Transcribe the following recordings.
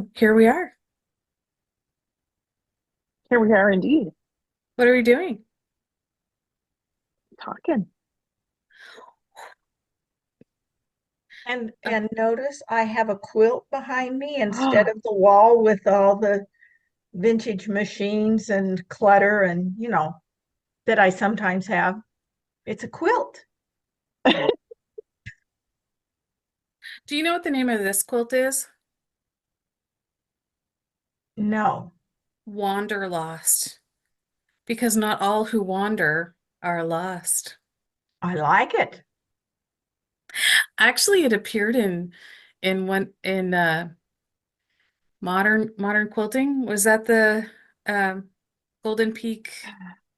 So here we are. Here we are indeed, What are we doing? talking. And notice I have a quilt behind me instead of the wall with all the vintage machines and clutter and that I sometimes have. It's a quilt. Do you know what the name of this quilt is? No, Wanderlost. Because not all who wander are lost. I like it. Actually, it appeared in one in modern quilting. Was that the Golden Peak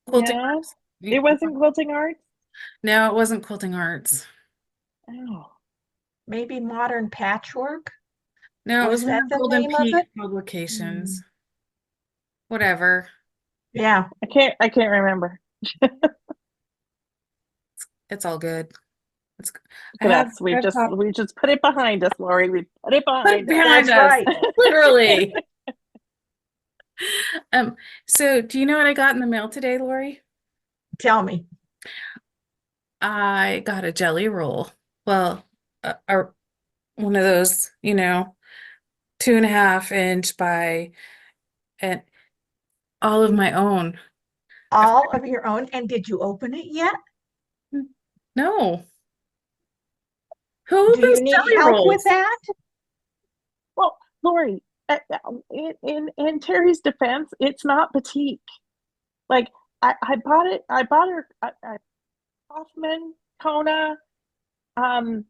quilting Yeah, arts? it wasn't quilting art. No, it wasn't quilting arts. Oh, Maybe modern patchwork. No, it was Was one that of the Golden name of Peak it? Hmm. publications. Whatever. Yeah. I can't remember. It's all good. It's I Look at have us. We I've just popped we just put it behind us, Lori. We put it put it behind us. behind That's us, right. literally. Um, so do you know what I got in the mail today, Lori? Tell me. I got a jelly roll. Well, one of those, 2.5 inch by and all of my own. I've- All of your own. And did you open it yet? no, who Do you opens need jelly help with rolls? that? Well, Lori, in Terry's defense, it's not batik. Like I bought it. I bought her a Hoffman Kona um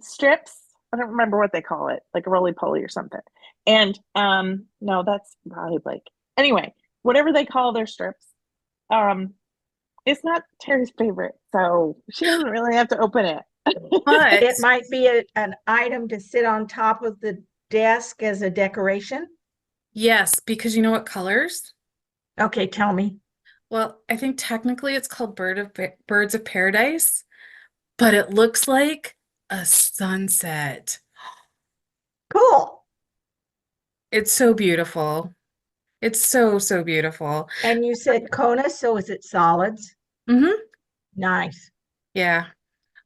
strips. I don't remember what they call it, like a roly poly or something. And no, that's probably like anyway, whatever they call their strips. Um, it's not Terry's favorite, so she doesn't really have to open it. But It might be an item to sit on top of the desk as a decoration. yes, because you know what colors? Okay, tell me. Well, I think technically it's called Birds of Paradise, but it looks like a sunset. Cool. It's so beautiful. It's so beautiful. And you said Kona, so is it solids? Hmm. Nice. Yeah.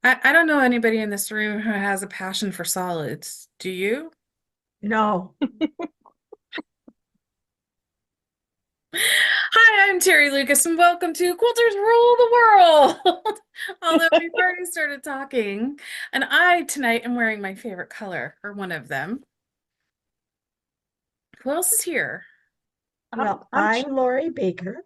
I don't know anybody in this room who has a passion for solids. Do you? No. Hi, I'm Terry Lucas, and welcome to Quilters Rule the World. Although we've already started talking, and I tonight am wearing my favorite color, or one of them. Who else is here? I'm, Well, I'm I'm Lori Baker,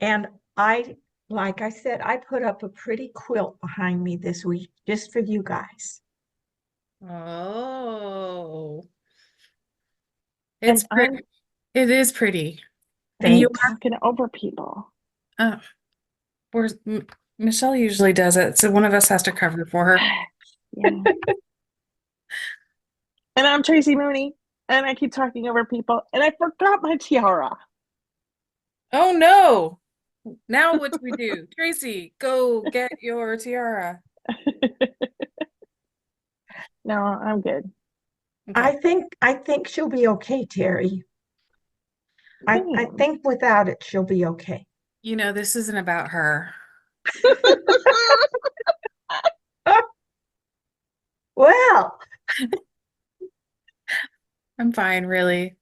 and like I said, I put up a pretty quilt behind me this week just for you guys. Oh, it's and pretty. It is pretty. And you Thanks. talking over people. are, where's Michelle usually does it, so one of us has to cover for her. Yeah. And I'm Tracy Mooney, and I keep talking over people, and I forgot my tiara. Oh no. Now what do we do? Tracy, go get your tiara. No, I'm good. Okay. I think she'll be okay, Terry. I Same. think without it, she'll be okay. This isn't about her. Well, I'm fine, really.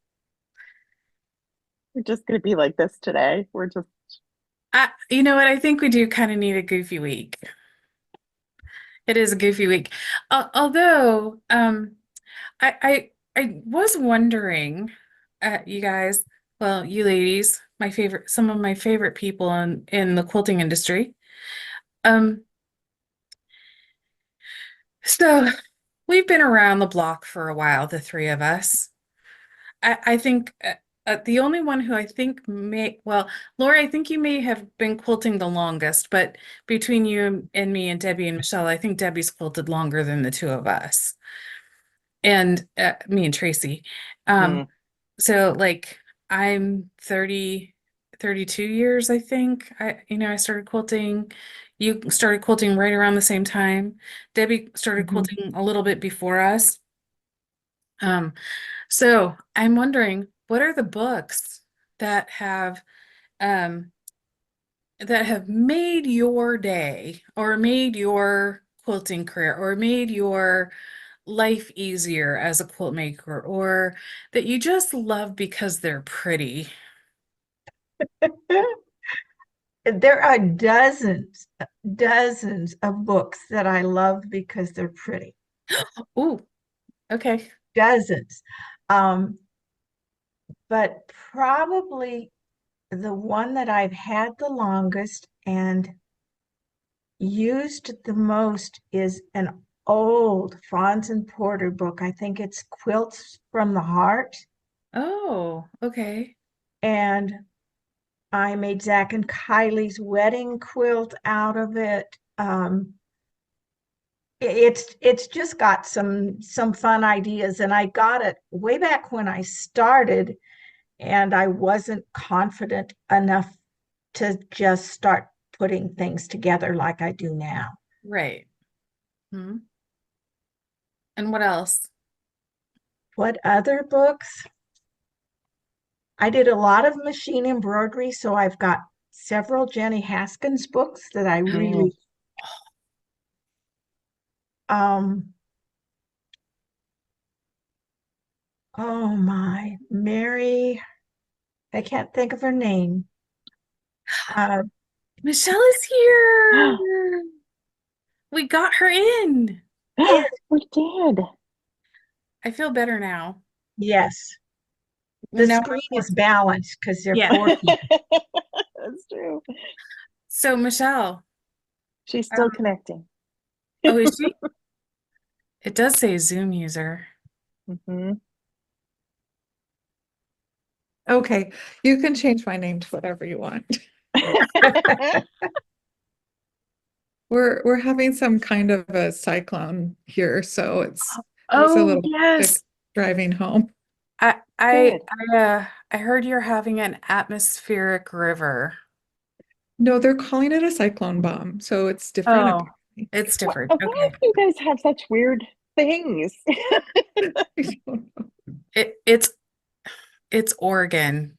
We're just gonna be like this today. We're just You know what? I think we do kind of need a goofy week. It is a goofy week. Although, I was wondering, you guys, well, you ladies, some of my favorite people in the quilting industry. Um, so we've been around the block for a while, the three of us. I think the only one who I think well, Lori, I think you may have been quilting the longest, but between you and me and Debbie and Michelle, I think Debbie's quilted longer than the two of us, and me and Tracy. Um, mm, so like I'm 32 years, I think. I started quilting. You started quilting right around the same time. Debbie started mhm. quilting a little bit before us. Um, So I'm wondering, what are the books that um have made your day or made your quilting career or made your life easier as a quilt maker or that you just love because they're pretty? There are dozens of books that I love because they're pretty. Ooh, okay. Dozens. Um, but probably the one that I've had the longest and used the most is an old Franz and Porter book. I think it's Quilts from the Heart. Oh, okay. And I made Zach and Kylie's wedding quilt out of it. It's just got some fun ideas, and I got it way back when I started, and I wasn't confident enough to just start putting things together like I do now. Right. Hmm. And what else? What other books? I did a lot of machine embroidery, so I've got several Jenny Haskins books that I Oh, really um oh my, Mary, I can't think of her name. Uh Michelle is here. We got her in. yes, We did. I feel better now. yes. Well, The now, screen is balanced because they're yeah. four people. That's true. So, Michelle, She's still um, connecting. oh, is she? It does say Zoom user. Hmm. Okay, you can change my name to whatever you want. We're having some kind of a cyclone here, so it was a Oh, little hectic yes. driving home. I I Good. I heard you're having an atmospheric river. No, they're calling it a cyclone bomb, so it's different Oh, apparently. it's different. Why Okay. do you guys have such weird things? It's Oregon.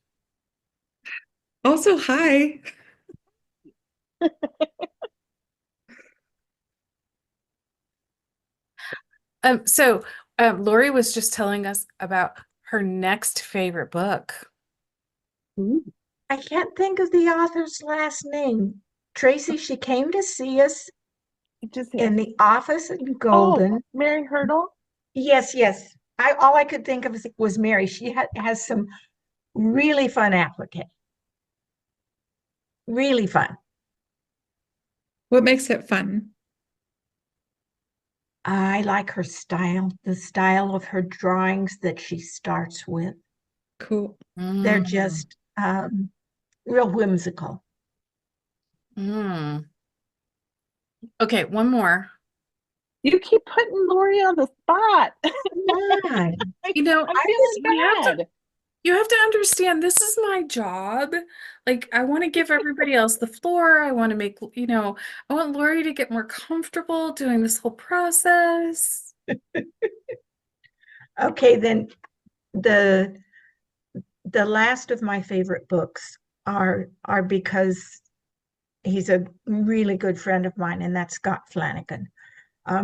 Also, hi. So Lori was just telling us about her next favorite book. Ooh, I can't think of the author's last name. Tracy, she came to see us it just in the office in oh, Golden. Mary Hurdle. Yes, yes. I all I could think of was Mary. She has some really fun applique. Really fun. What makes it fun? I like her style, the style of her drawings that she starts with. Cool. They're Mm, just real whimsical. mm. Okay, one more. You keep putting Lori on the spot. Come on. You know, I'm I was feeling bad. you have to understand this is my job. Like I want to give everybody else the floor. I want to make, I want Lori to get more comfortable doing this whole process. okay, then the the last of my favorite books are because he's a really good friend of mine, and that's Scott Flanagan.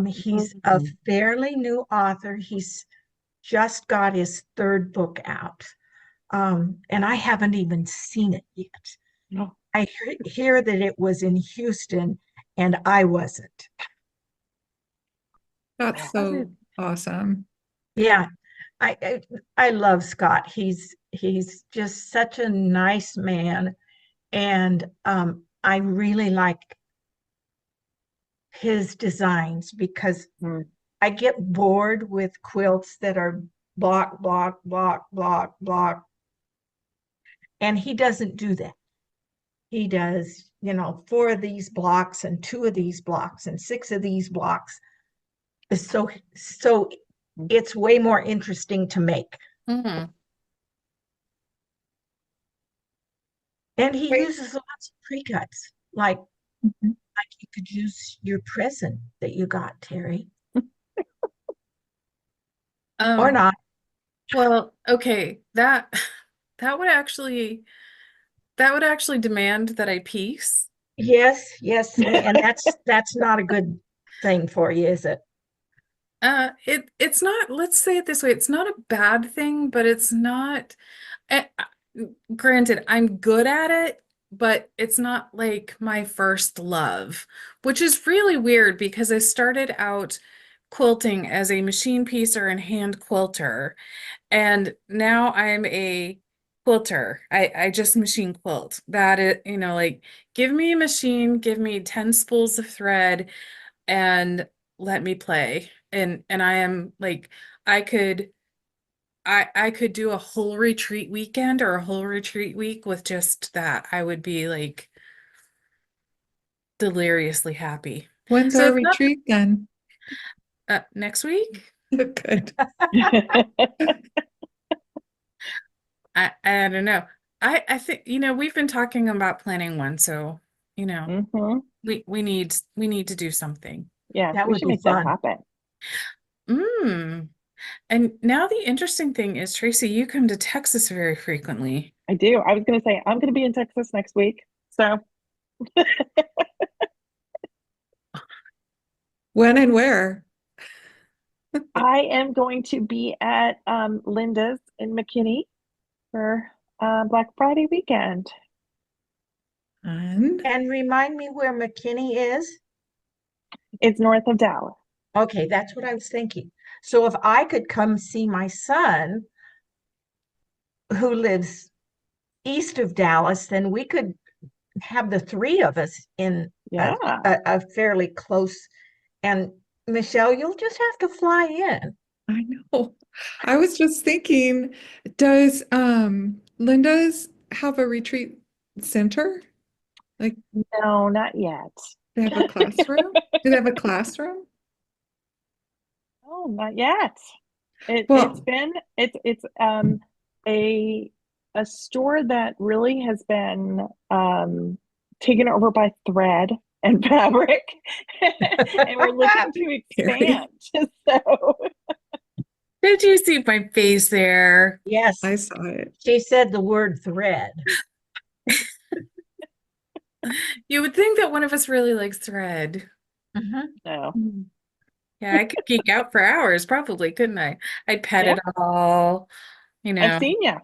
He's a Mhm. fairly new author. He's just got his third book out, and I haven't even seen it yet. No. I hear that it was in Houston, and I wasn't. That's How did so awesome. Yeah, I I, I love Scott. He's just such a nice man, and I really like his designs because hmm. I get bored with quilts that are block, block, block, block, block. And he doesn't do that. He does, four of these blocks and two of these blocks and six of these blocks. So it's way more interesting to make. Mm. And he Wait. uses lots of pre-cuts, like Mhm. you could use your present that you got, Teri, or Um, not. Well, okay, that would actually that would actually demand that I piece. Yes, yes, and that's not a good thing for you, is it? It's not, let's say it this way, it's not a bad thing, but it's not eh, granted, I'm good at it, but it's not like my first love, which is really weird because I started out quilting as a machine piecer and hand quilter, and now I'm a quilter. I just machine quilt. That is, like give me a machine, give me 10 spools of thread and let me play. And I am like I could I could do a whole retreat weekend or a whole retreat week with just that. I would be like deliriously happy. When's So our it's not retreat then? next week. Good. I don't know. I think we've been talking about planning one, so Hmm. we need to do something. Yes, That we would should be make that fun. happen. Mm. And now the interesting thing is, Tracy, you come to Texas very frequently. I do. I was going to say, I'm going to be in Texas next week. So When and where? I am going to be at Linda's in McKinney for Black Friday weekend. And And remind me where McKinney is. It's north of Dallas. Okay, that's what I was thinking. So if I could come see my son who lives east of Dallas, then we could have the three of us in Yeah. a fairly close. And Michelle, you'll just have to fly in. I know. I was just thinking, does Linda's have a retreat center? Like No, not yet. they have a classroom? Do they have a classroom? No, not yet. It's Well, been it's a a store that really has been taken over by thread and fabric, and we're looking to expand. Carrie, So Did you see my face there? Yes, I saw it. she said the word thread. You would think that one of us really likes thread. Mhm. no, Mm. Yeah, I could geek out for hours, probably, couldn't I? I'd pet yeah, it all, you I've know. seen you.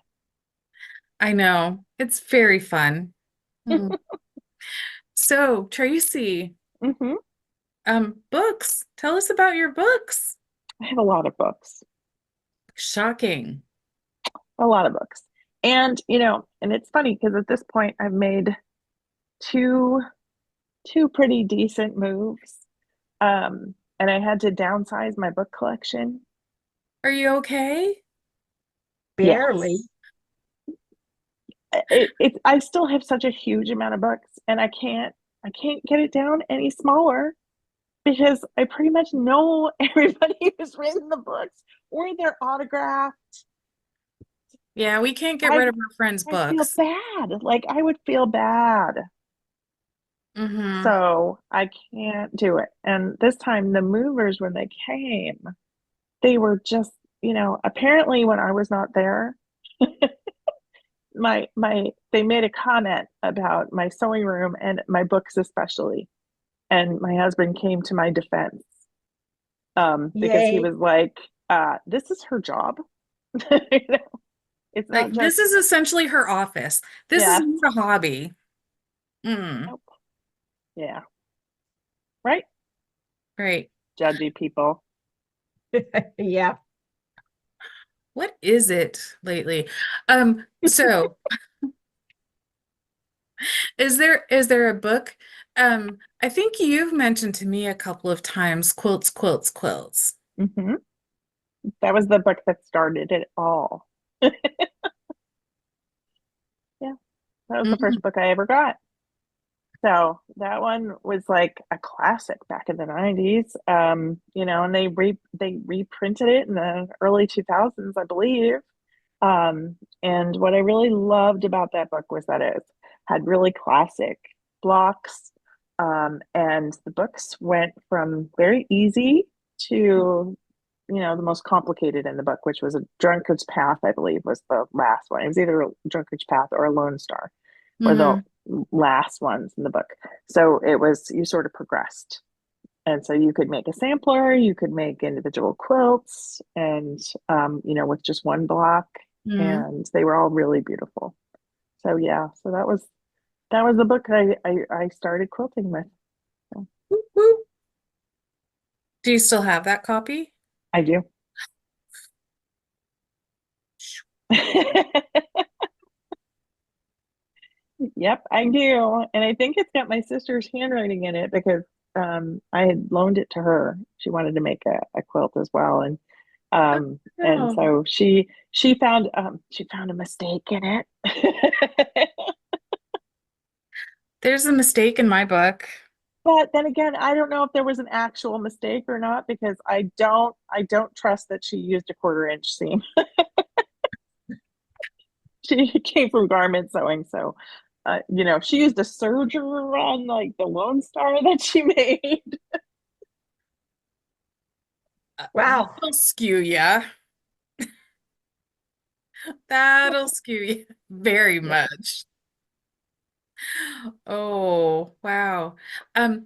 I know. It's very fun. Mm. So, Tracy, Hmm. books. Tell us about your books. I have a lot of books, Shocking. a lot of books, and and it's funny because at this point I've made two two pretty decent moves, and I had to downsize my book collection. Are you okay? Barely. Yes. I still have such a huge amount of books and I can't get it down any smaller because I pretty much know everybody who's written the books or they're autographed. Yeah, we can't get I rid of our friends' I feel books. bad. Like I would feel bad. Mm-hmm. So I can't do it. And this time the movers when they came, they were just, apparently when I was not there, my they made a comment about my sewing room and my books especially, and my husband came to my defense because he Yay. was like, this is her job. You know, it's Like, not just, this is essentially her office. This is yeah, not a hobby. Mm, nope, yeah, right, right. judgy people. Yeah. What is it lately? So is there a book? I think you've mentioned to me a couple of times quilts, quilts, quilts. Hmm. That was the book that started it all. Yeah, that was the first Mhm. book I ever got. So that one was like a classic back in the 90s. And they reprinted it in the early 2000s, I believe. And what I really loved about that book was that it had really classic blocks. And the books went from very easy to, the most complicated in the book, which was a drunkard's path, I believe, was the last one. It was either a drunkard's path or a lone star, were the last ones in the book. So it was, you sort of progressed. And so you could make a sampler, you could make individual quilts, and with just one block, and they were all really beautiful. So yeah, so that was the book I started quilting with. So, Woo, woo. Do you still have that copy? I do. Yep, I do. And I think it's got my sister's handwriting in it because I had loaned it to her. She wanted to make a quilt as well. And Oh. so she found a mistake in it. There's a mistake in my book. But then again, I don't know if there was an actual mistake or not because I don't trust that she used a 1/4 inch seam. She came from garment sewing, so she used a serger on like the Lone Star that she made. Wow. That'll skew ya. That'll skew you very much. Oh, wow. Um,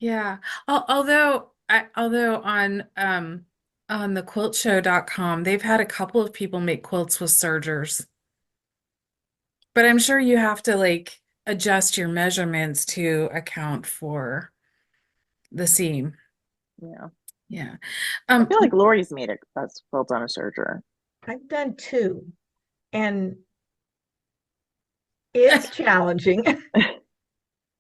yeah. Although on the quiltshow.com, they've had a couple of people make quilts with sergers. But I'm sure you have to like adjust your measurements to account for the seam. Yeah. Yeah. I feel like Lori's made a quilt on a serger. I've done 2, and it's challenging.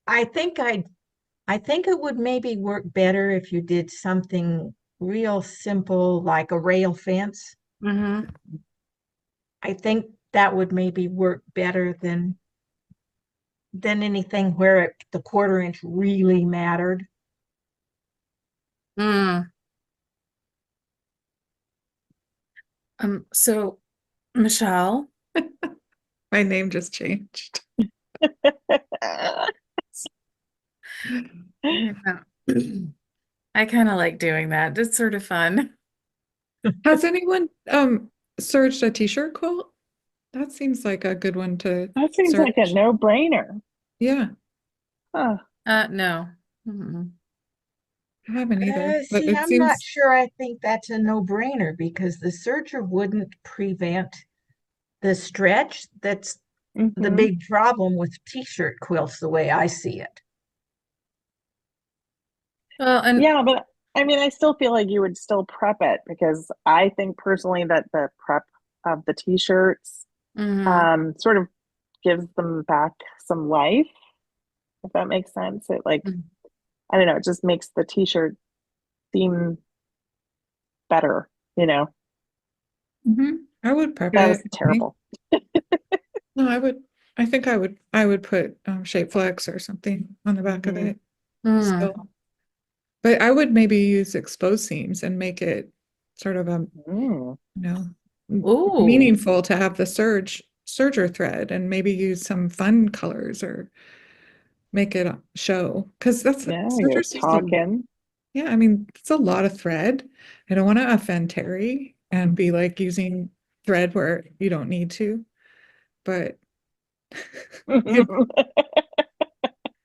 I think it would maybe work better if you did something real simple like a rail fence. Mhm. I think that would maybe work better than anything where the 1/4 inch really mattered. Mm. So Michelle, My name just changed. yeah. I kind of like doing that. It's sort of fun. Has anyone serged a t-shirt quilt? That seems like a good one to That seems like a search. no-brainer. Yeah, Huh. No. Mm-mm. I haven't either, but See, it I'm not seems sure I think that's a no-brainer because the serger wouldn't prevent the stretch. That's the Mm-hmm. big problem with t-shirt quilts, the way I see it. Well, and Yeah, but I mean, I still feel like you would still prep it because I think personally that the prep of the t-shirts mhm. sort of gives them back some life, if that makes sense. It like, Mm. I don't know, it just makes the t-shirt seem better, you know. I would prep That was it. I think. terrible. No, I would put shape flex or something on the back of Mm-hmm. it. Mm. Still. But I would maybe use exposed seams and make it sort of a, Mm. you know, Ooh. meaningful to have the serger thread and maybe use some fun colors or make it show because that's Yeah, you're sergers use talking. yeah, I mean it's a lot of thread. I don't want to offend Terry and be like using thread where you don't need to, but you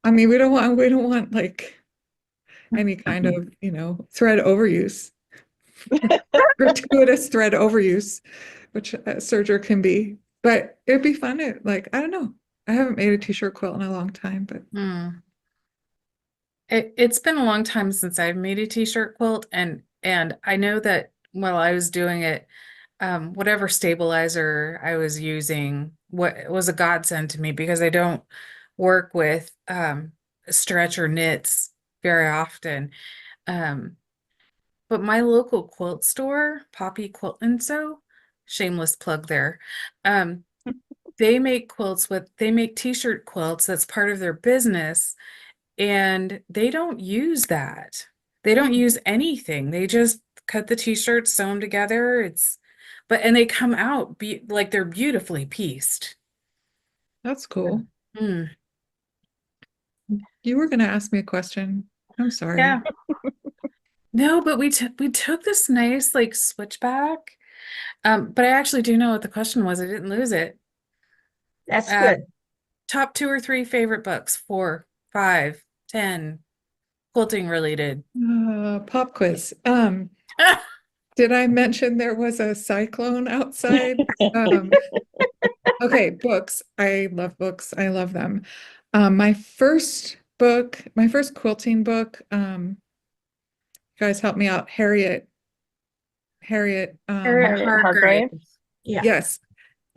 I mean we don't want like any kind of, thread overuse, gratuitous thread overuse, which a serger can be. But it'd be fun to like, I don't know. I haven't made a t-shirt quilt in a long time, but Mm. It's been a long time since I've made a t-shirt quilt, and I know that while I was doing it, whatever stabilizer I was using, what was a godsend to me because I don't work with stretch or knits very often. Um, but my local quilt store, Poppy Quilt and Sew, shameless plug there. Um, they make t-shirt quilts that's part of their business, and they don't use that. They don't use anything. They just cut the t-shirts, sew them together. And they come out like they're beautifully pieced. that's cool. Mm. You were going to ask me a question. I'm sorry. Yeah. No, but we took this nice like switchback. But I actually do know what the question was. I didn't lose it. That's Uh, good. top two or three favorite books, 4, 5, 10, quilting related. Pop quiz. Did I mention there was a cyclone outside? Okay, books. I love books. I love them. My first quilting book, you guys help me out. Harriet, Harriet Harriet Hargrave. Hargrave. Yeah. yes.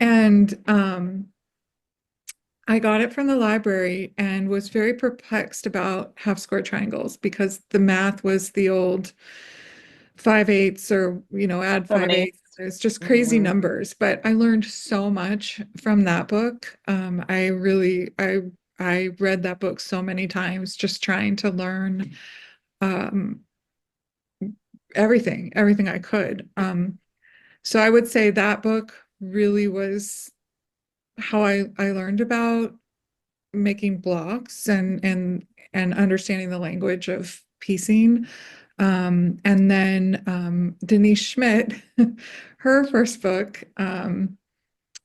And I got it from the library and was very perplexed about half square triangles because the math was the old 5/8 or add 7/8. 5/8. It's just crazy Mhm. numbers. But I learned so much from that book. I read that book so many times, just trying to learn um, everything I could. So I would say that book really was how I learned about making blocks and understanding the language of piecing. And then Denise Schmidt, her first book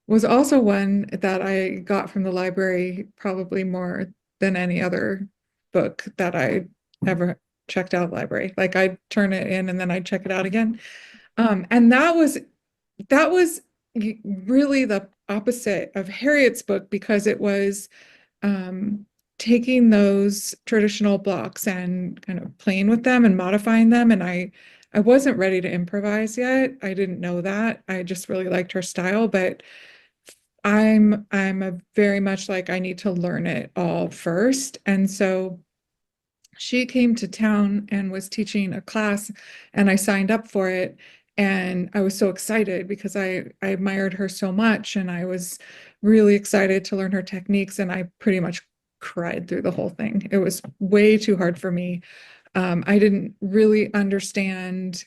was also one that I got from the library, probably more than any other book that I ever checked out of the library. Like I'd turn it in and then I'd check it out again. And that was really the opposite of Harriet's book because it was um, taking those traditional blocks and kind of playing with them and modifying them. And I wasn't ready to improvise yet. I didn't know that. I just really liked her style, but I'm a very much like I need to learn it all first. And so she came to town and was teaching a class and I signed up for it. And I was so excited because I admired her so much and I was really excited to learn her techniques and I pretty much cried through the whole thing. It was way too hard for me. I didn't really understand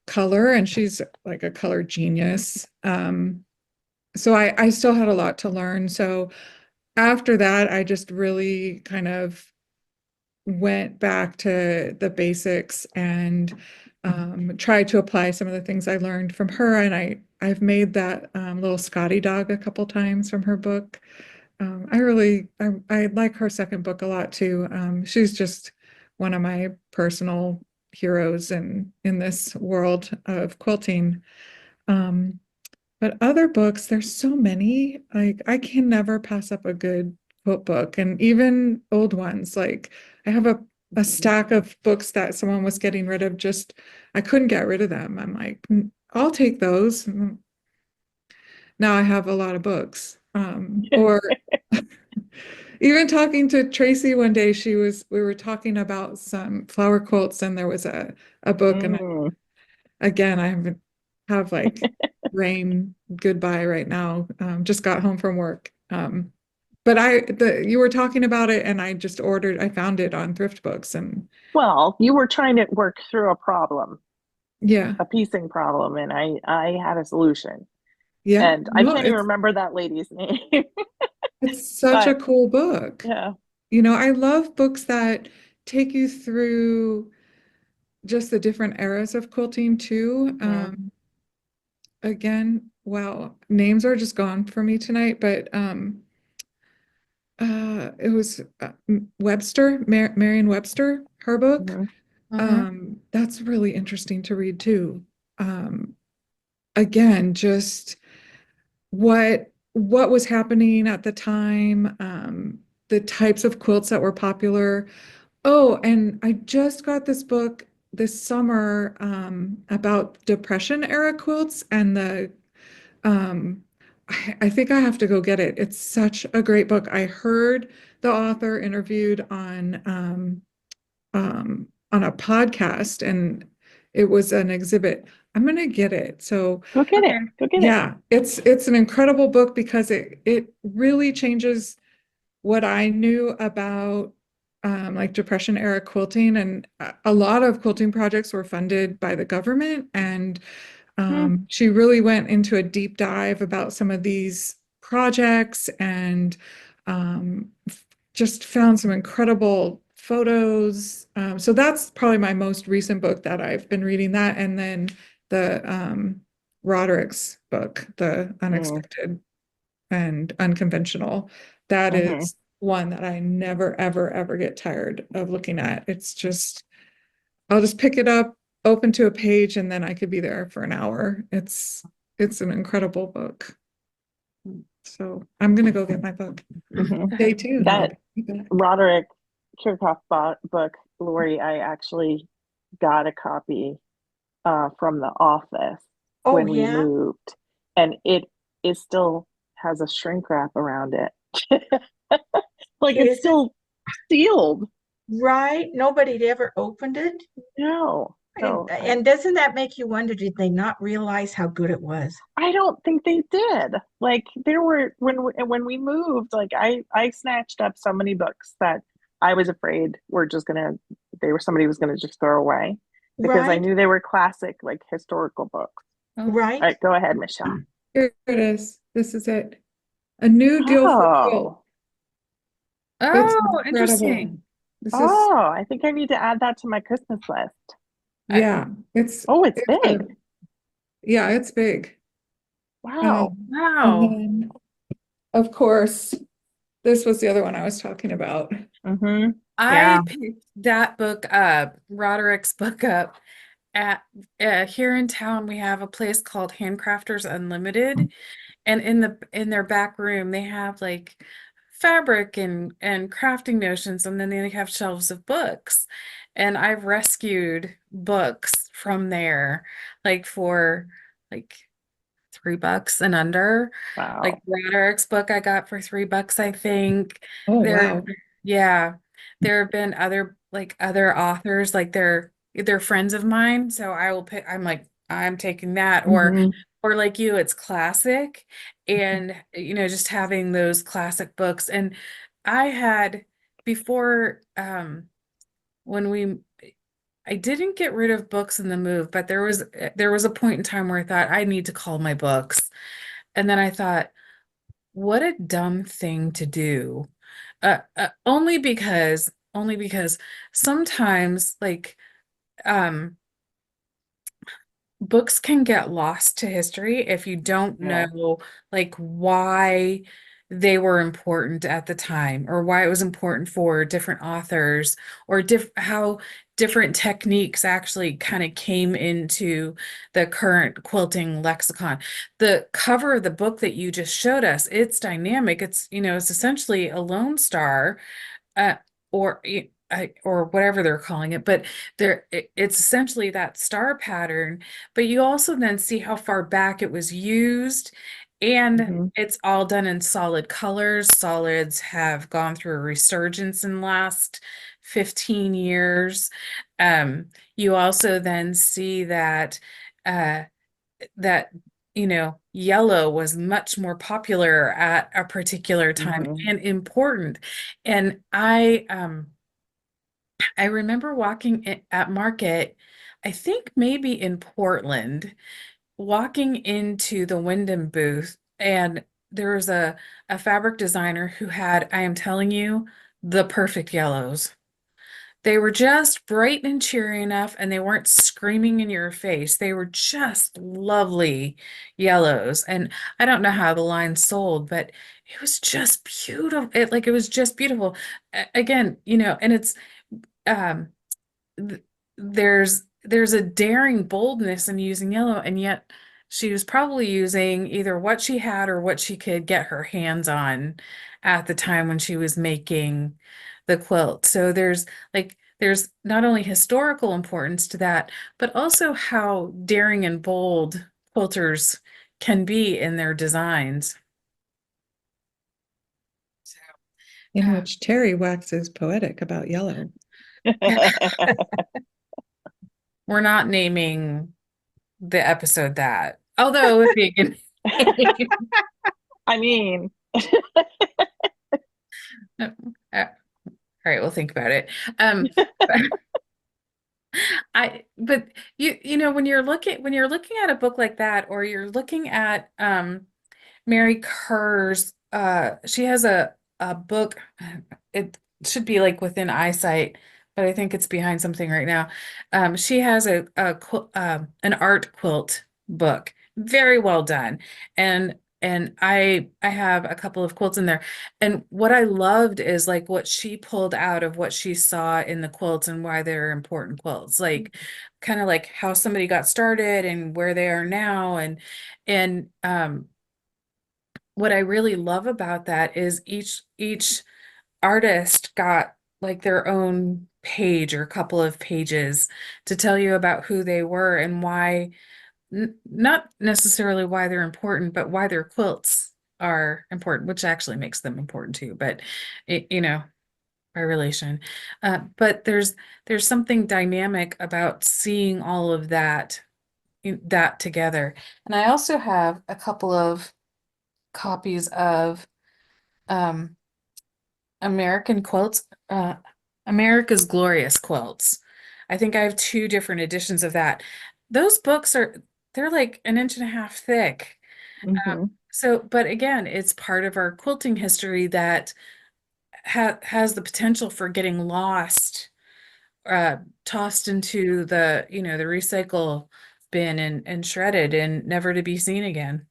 color and she's like a color genius. So I still had a lot to learn. So after that, I just really kind of went back to the basics and tried to apply some of the things I learned from her. And I've made that little Scotty dog a couple times from her book. I like her second book a lot too. She's just one of my personal heroes in this world of quilting. Um, but other books, there's so many. Like I can never pass up a good quilt book, and even old ones. Like I have a stack of books that someone was getting rid of. Just I couldn't get rid of them. I'm like, I'll take those." Now I have a lot of books. Or even talking to Tracy one day, we were talking about some flower quilts, and there was a book, and Mm. again, I haven't have like rain goodbye right now. Just got home from work. But you were talking about it and I found it on thrift books and Well, you were trying to work through a problem, yeah, a piecing problem, and I had a solution. yeah. And I No, can't even remember that lady's name. it's such a But cool book. yeah. I love books that take you through just the different eras of quilting too. Mhm. Again, wow, names are just gone for me tonight, but it was Merriam-Webster, her book. Mhm. Mhm. That's really interesting to read too. Um, again, just what was happening at the time, the types of quilts that were popular. Oh, and I just got this book this summer about Depression era quilts and um, I think I have to go get it. It's such a great book. I heard the author interviewed on a podcast and it was an exhibit. I'm gonna get it. So Go get it. Okay. Go get it. yeah, it's an incredible book because it really changes what I knew about like Depression era quilting and a lot of quilting projects were funded by the government and Hmm. she really went into a deep dive about some of these projects and just found some incredible photos. So that's probably my most recent book that I've been reading, that, and then the Roderick's book, The Unexpected and Unconventional. That is one that I never, ever, ever get tired of looking at. It's just, I'll just pick it up, open to a page, and then I could be there for an hour. It's an incredible book. So I'm gonna go get my book. Stay tuned. I'll That be back. Roderick Kirchhoff book, Lori, I actually got a copy from the office Oh, when we yeah? moved, and it still has a shrink wrap around it. Like it's Is it still sealed. right? Nobody ever opened it? No, no, And doesn't that make you wonder, did they not realize how good it was? I don't think they did. Like there were when we moved, like I snatched up so many books that I was afraid were just gonna somebody was gonna just throw away because I Right? knew they were classic like historical books. Oh, All Right? right, go ahead, Michelle. Here it is. This is it. A new Guilford quilt. Oh, It's oh, incredible. interesting. This is, oh, I think I need to add that to my Christmas list. yeah, Oh, it's it's big. yeah, it's big. Wow. And Wow. then, of course, this was the other one I was talking about. Mm-hmm. I Yeah. picked that book up, Roderick's book up at here in town. We have a place called Handcrafters Unlimited, and in their back room they have like fabric and crafting notions, and then they have shelves of books. And I've rescued books from there, like for like $3 and under. Like Wow. Roderick's book I got for $3, I think. Oh, There, wow. yeah. There have been other authors, like they're friends of mine. So I will pick, I'm like, I'm taking that. Mm-hmm. Or like you, it's classic. And just having those classic books. And I had before when we I didn't get rid of books in the move, but there was a point in time where I thought I need to call my books. And then I thought, what a dumb thing to do. Only because sometimes like um books can get lost to history if you don't Yeah. know like why they were important at the time, or why it was important for different authors, or how different techniques actually kind of came into the current quilting lexicon. The cover of the book that you just showed us, it's dynamic. It's essentially a Lone Star, uh, or whatever they're calling it, but it's essentially that star pattern. But you also then see how far back it was used, and Mm-hmm. it's all done in solid colors. Solids have gone through a resurgence in the last 15 years. You also then see uh, that yellow was much more popular at a particular time Mm-hmm. and important. And I remember walking at market, I think maybe in Portland, walking into the Wyndham booth, and there was a fabric designer who had, I am telling you, the perfect yellows. They were just bright and cheery enough, and they weren't screaming in your face. They were just lovely yellows. And I don't know how the line sold, but it was just beautiful. It was just beautiful. Again, and it's um th- there's a daring boldness in using yellow, and yet she was probably using either what she had or what she could get her hands on at the time when she was making the quilt. So there's not only historical importance to that, but also how daring and bold quilters can be in their designs. So, In which Teri waxes poetic about yellow. we're not naming the episode that, although if you can. I mean, All right, we'll think about it. But when you're looking at a book like that, or you're looking at Mary Kerr's, she has a book. should be like within eyesight, but I think it's behind something right now. She has an art quilt book, very well done, and I have a couple of quilts in there. And what I loved is like what she pulled out of what she saw in the quilts and why they're important quilts, like kind of like how somebody got started and where they are now, and what I really love about that is each artist got like their own page or a couple of pages to tell you about who they were and why, not necessarily why they're important, but why their quilts are important, which actually makes them important too, but you know, by relation. But there's something dynamic about seeing all of that together. And I also have a couple of copies of um American quilts, America's Glorious Quilts. I think I have two different editions of that. Those books they're like an inch and a half thick. Hmm. So, but again, it's part of our quilting history that has the potential for getting lost, tossed into the recycle bin and shredded and never to be seen again.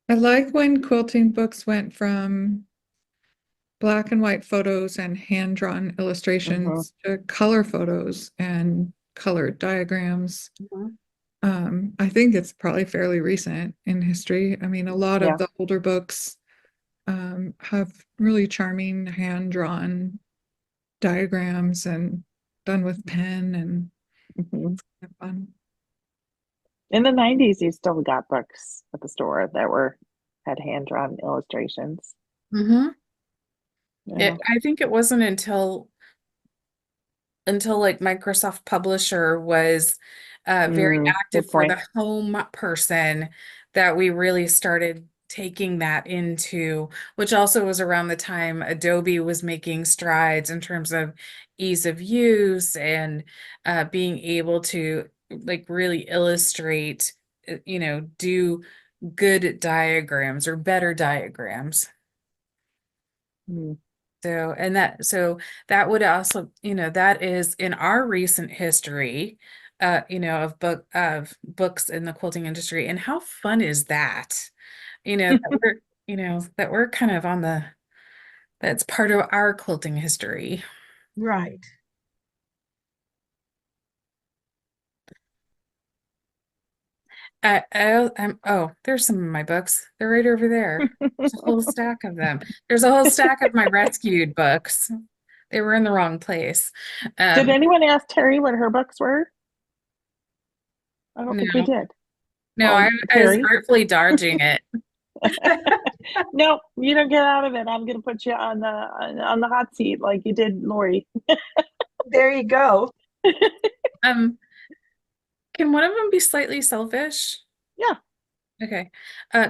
I like when quilting books went from black and white photos and hand-drawn Hmm. illustrations to color photos and colored diagrams. Mhm. I think it's probably fairly recent in history. I mean, a lot of Yeah. the older books have really charming hand-drawn diagrams and done with pen and Hmm. fun. In the 90s, you still got books at the store that had hand-drawn illustrations. Mhm. Yeah. I think it wasn't until like Microsoft Publisher was very active Good for point. the home person that we really started taking that into, which also was around the time Adobe was making strides in terms of ease of use and being able to like really illustrate, do good diagrams or better diagrams. Mm. So would also, that is in our recent history, of books in the quilting industry. And how fun is that? That we're kind of that's part of our quilting history. Right. There's some of my books. They're right over there. There's a whole stack of them. There's a whole stack of my rescued books. They were in the wrong place. Did Um, anyone ask Terry what her books were? I don't think we no, did. no, Oh, I was Terry? artfully dodging it. No, you don't get out of it. I'm gonna put you on the hot seat like you did Lori. There you go. Um, can one of them be slightly selfish? Yeah. Okay.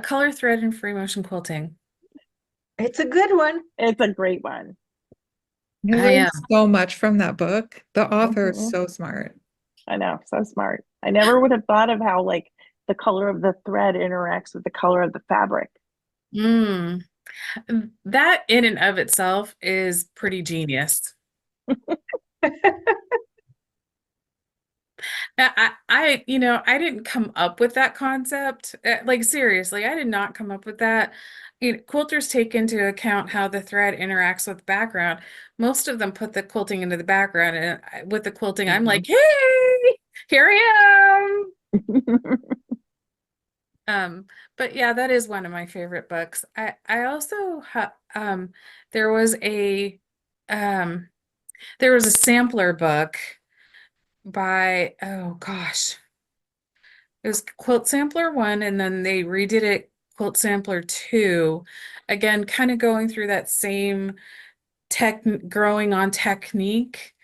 Color thread and free motion quilting. It's a good one. It's a great one. I I learned am. so much from that book. The author is Hmm. so smart. I know, so smart. I never would have thought of how like the color of the thread interacts with the color of the fabric. Mm. That in and of itself is pretty genius. I didn't come up with that concept. Like seriously, I did not come up with that. Quilters take into account how the thread interacts with the background. Most of them put the quilting into the background, and with the quilting, I'm Hmm. like, hey, here I am. But yeah, that is one of my favorite books. I also have there was a um there was a sampler book by, oh gosh, it was Quilt Sampler 1, and then they redid it Quilt Sampler 2. Again, kind of going through that same growing on technique.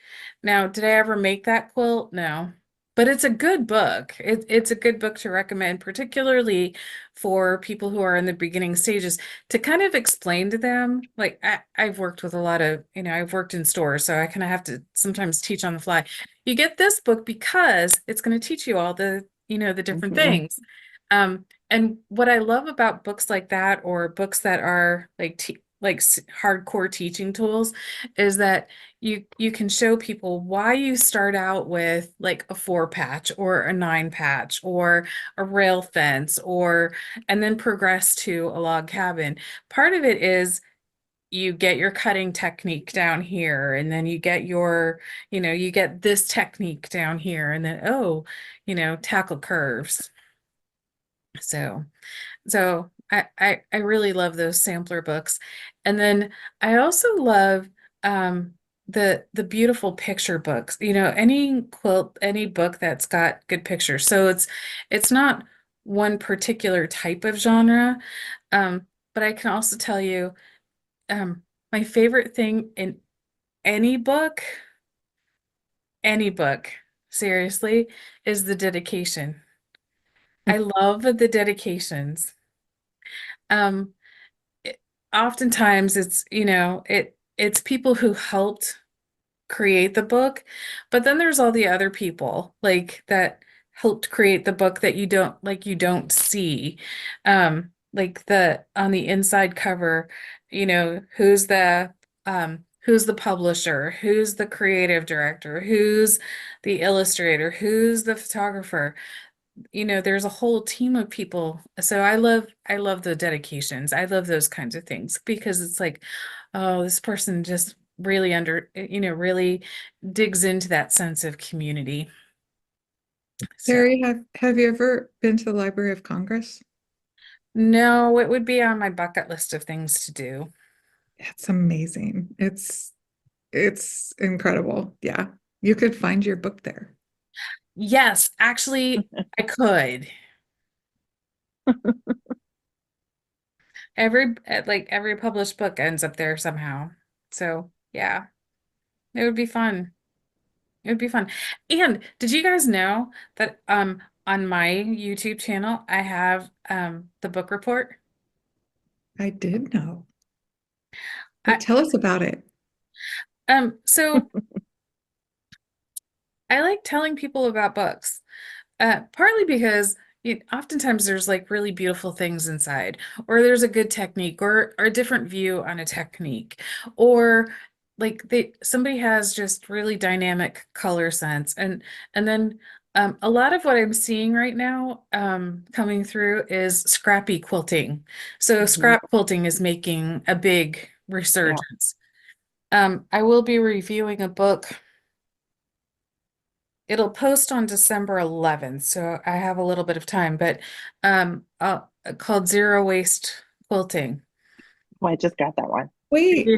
Now, did I ever make that quilt? No. But it's a good book. It's a good book to recommend, particularly for people who are in the beginning stages, to kind of explain to them. Like I've worked with a lot of, I've worked in stores, so I kind of have to sometimes teach on the fly. You get this book because it's going to teach you all the different Hmm. things. And what I love about books like that, or books that are like like hardcore teaching tools is that you can show people why you start out with like a 4 patch or a 9 patch or a rail fence or and then progress to a log cabin. Part of it is you get your cutting technique down here and then you get your, you get this technique down here and then tackle curves. So I really love those sampler books. And then I also love the beautiful picture books. Any quilt, any book that's got good pictures. So it's not one particular type of genre. But I can also tell you my favorite thing in any book, any book, seriously, is the dedication. I love the dedications. Um, Oftentimes it's people who helped create the book, but then there's all the other people like that helped create the book that you don't see. Like the on the inside cover, who's the publisher, who's the creative director, who's the illustrator, who's the photographer. There's a whole team of people. So I love the dedications. I love those kinds of things because it's like, oh, this person just really digs into that sense of community. So Terry, have you ever been to the Library of Congress? no, it would be on my bucket list of things to do. It's amazing. It's incredible. Yeah. You could find your book there. Yes, actually, I could. Every published book ends up there somehow. So yeah, it would be fun. It would be fun. And did you guys know that on my YouTube channel I have the book report? I did know. I But tell us about it. so I like telling people about books. Partly because oftentimes there's like really beautiful things inside, or there's a good technique, or a different view on a technique, or like somebody has just really dynamic color sense, and then a lot of what I'm seeing right now coming through is scrappy quilting. So Mhm. scrap quilting is making a big Yeah. resurgence. I will be reviewing a book. It'll post on December 11th, so I have a little bit of time, but called Zero Waste Quilting. Well, I just got that one. Wait,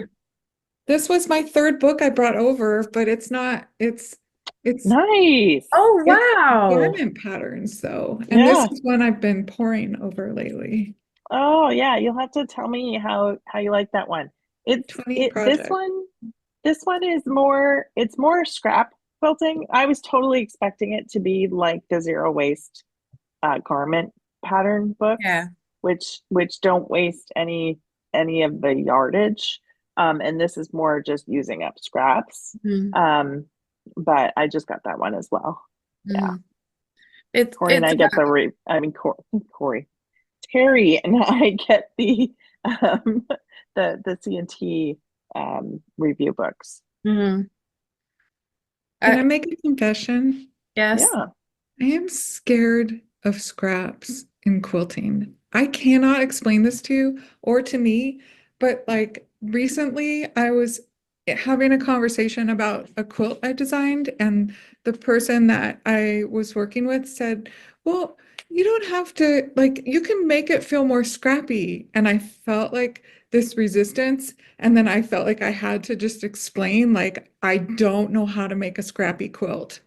this was my third book I brought over, but it's not, it's Nice. Oh, it's wow. garment patterns though. And this Yeah. is one I've been poring over lately. Oh, yeah. You'll have to tell me how you like that one. It's 20 it this project. one this one is more scrap quilting. I was totally expecting it to be like the zero waste garment pattern Yeah. books, which don't waste any of the yardage. And this is more just using up scraps. Mhm. Um, but I just got that one as well. Yeah. Mhm. It's Corey and it's I get about the I mean Corey. Terry and I get um the CNT review books. mhm. Can I Uh, make a confession? yes. Yeah. I am scared of scraps in quilting. I cannot explain this to you or to me, but like recently I was having a conversation about a quilt I designed, and the person that I was working with said, well, you don't have to, like, you can make it feel more scrappy. And I felt like this resistance. And then I felt like I had to just explain, like, I don't know how to make a scrappy quilt.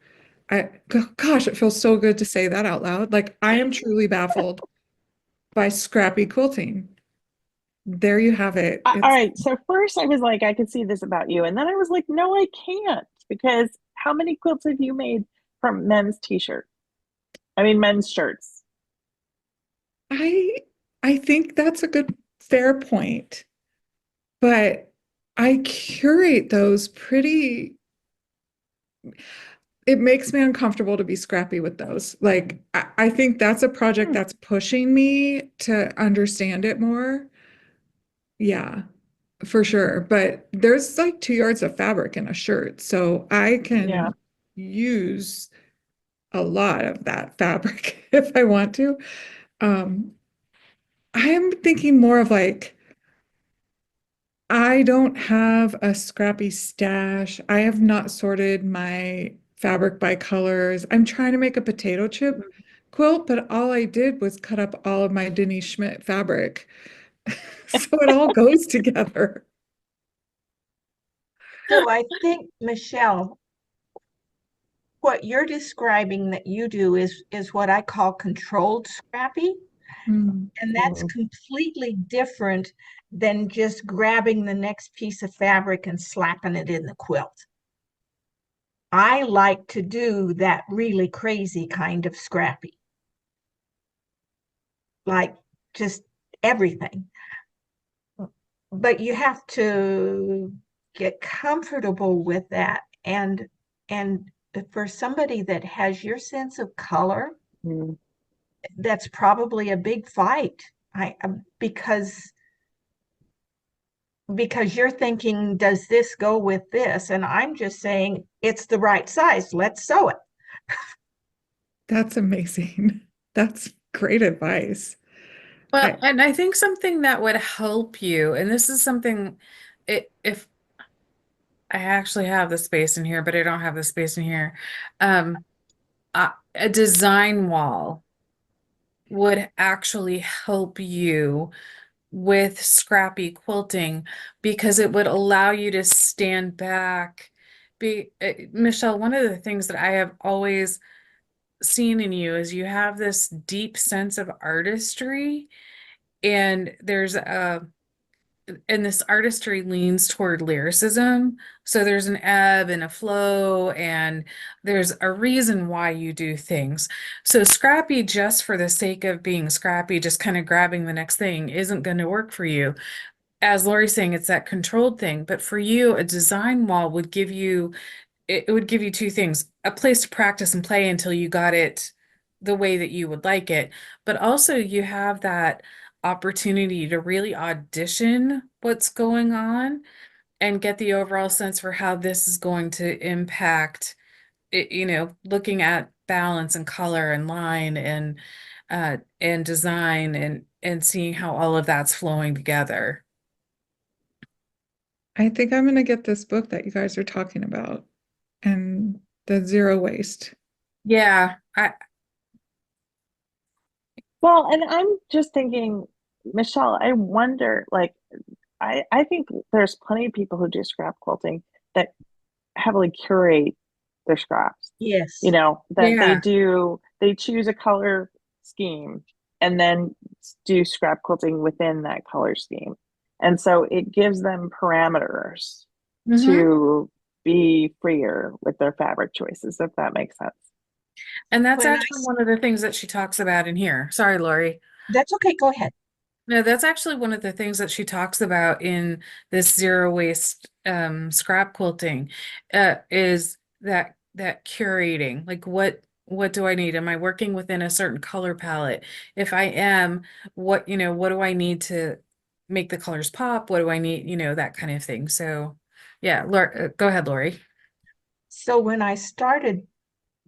Gosh, it feels so good to say that out loud. Like, I am truly baffled by scrappy quilting. There you have it. All It's right. So first I was like, I can see this about you. And then I was like, no, I can't. Because how many quilts have you made from men's t-shirt? I mean, men's shirts. I I think that's a good fair point, but I curate those pretty, it makes me uncomfortable to be scrappy with those. Like I think that's a project Hmm. that's pushing me to understand it more. Yeah. for sure. But there's like 2 yards of fabric in a shirt, so I Yeah. can use a lot of that fabric if I want to. Um, I am thinking more of like, I don't have a scrappy stash. I have not sorted my fabric by colors. I'm trying to make a potato chip quilt, but all I did was cut up all of my Denise Schmidt fabric. So it all goes together. So I think, Michelle, what you're describing that you do is what I call controlled scrappy. Mm. And that's completely different than just grabbing the next piece of fabric and slapping it in the quilt. I like to do that really crazy kind of scrappy, like just everything. But you have to get comfortable with that. And for somebody that has your sense of color, Mm. that's probably a big fight. Because you're thinking, does this go with this? And I'm just saying it's the right size. Let's sew it. That's amazing. That's great advice. Well, I, and I think something that would help you, and this is something, if I actually have the space in here, but I don't have the space in here, um, a design wall would actually help you with scrappy quilting because it would allow you to stand back. Michelle, one of the things that I have always seen in you is you have this deep sense of artistry, and this artistry leans toward lyricism. So there's an ebb and a flow, and there's a reason why you do things. So scrappy just for the sake of being scrappy, just kind of grabbing the next thing, isn't going to work for you. As Lori's saying, it's that controlled thing. But for you, a design wall would give you, it would give you two things: a place to practice and play until you got it the way that you would like it. But also you have that opportunity to really audition what's going on and get the overall sense for how this is going to impact it, looking at balance and color and line and design and seeing how all of that's flowing together. I think I'm gonna get this book that you guys are talking about and the zero waste. Yeah, Well, and I'm just thinking, Michelle, I wonder, like, I think there's plenty of people who do scrap quilting that heavily curate their scraps. Yes. That yeah. they choose a color scheme and then do scrap quilting within that color scheme. And so it gives them parameters Hmm. to be freer with their fabric choices, if that makes sense. And that's When I, actually one of the things that she talks about in here. Sorry, Lori. that's okay, go ahead. No, that's actually one of the things that she talks about in this zero waste scrap quilting, is that curating. Like what do I need? Am I working within a certain color palette? If I am, what do I need to make the colors pop? What do I need? That kind of thing. So yeah, go ahead, Lori. So when I started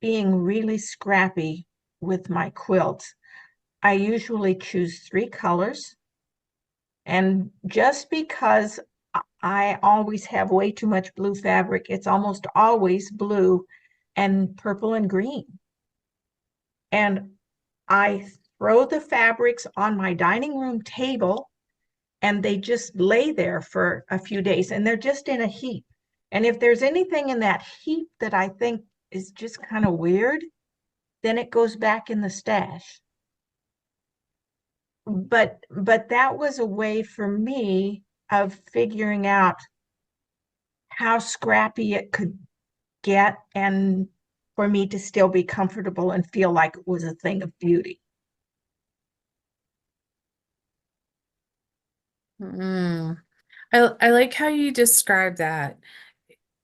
being really scrappy with my quilts, I usually choose 3 colors. And just because I always have way too much blue fabric, it's almost always blue and purple and green. And I throw the fabrics on my dining room table and they just lay there for a few days and they're just in a heap. And if there's anything in that heap that I think is just kind of weird, then it goes back in the stash. But that was a way for me of figuring out how scrappy it could get and for me to still be comfortable and feel like it was a thing of beauty. Mm. I like how you describe that.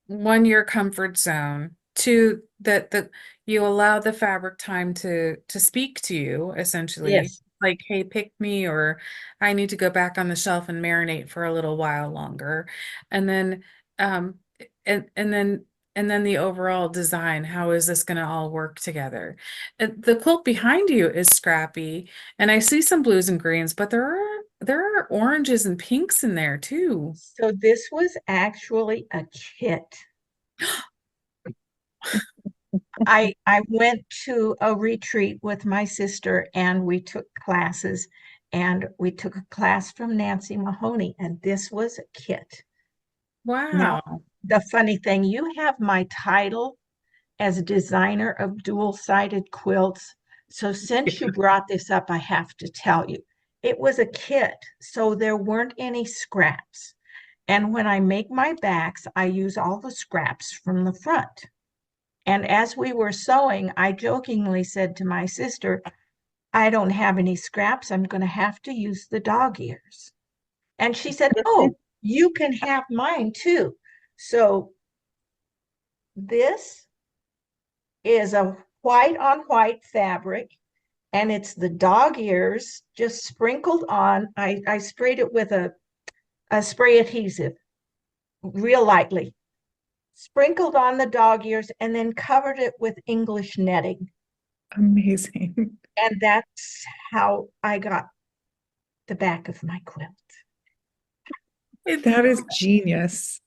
One, your comfort zone. Two, that you allow the fabric time to speak to you, essentially. Yes. like, hey, pick me, or I need to go back on the shelf and marinate for a little while longer. And then um and then the overall design, how is this going to all work together? The quilt behind you is scrappy, and I see some blues and greens, but there are oranges and pinks in there too. So this was actually a kit. I went to a retreat with my sister and we took classes, and we took a class from Nancy Mahoney, and this was a kit. Now, Wow. the funny thing, you have my title as designer of dual-sided quilts. So since you brought this up, I have to tell you, it was a kit, so there weren't any scraps. And when I make my backs, I use all the scraps from the front. And as we were sewing, I jokingly said to my sister, I don't have any scraps. I'm going to have to use the dog ears. And she said, oh, you can have mine too. So this is a white on white fabric, and it's the dog ears just sprinkled on. I sprayed it with a spray adhesive real lightly, sprinkled on the dog ears, and then covered it with English netting. Amazing. And that's how I got the back of my quilt. That is genius.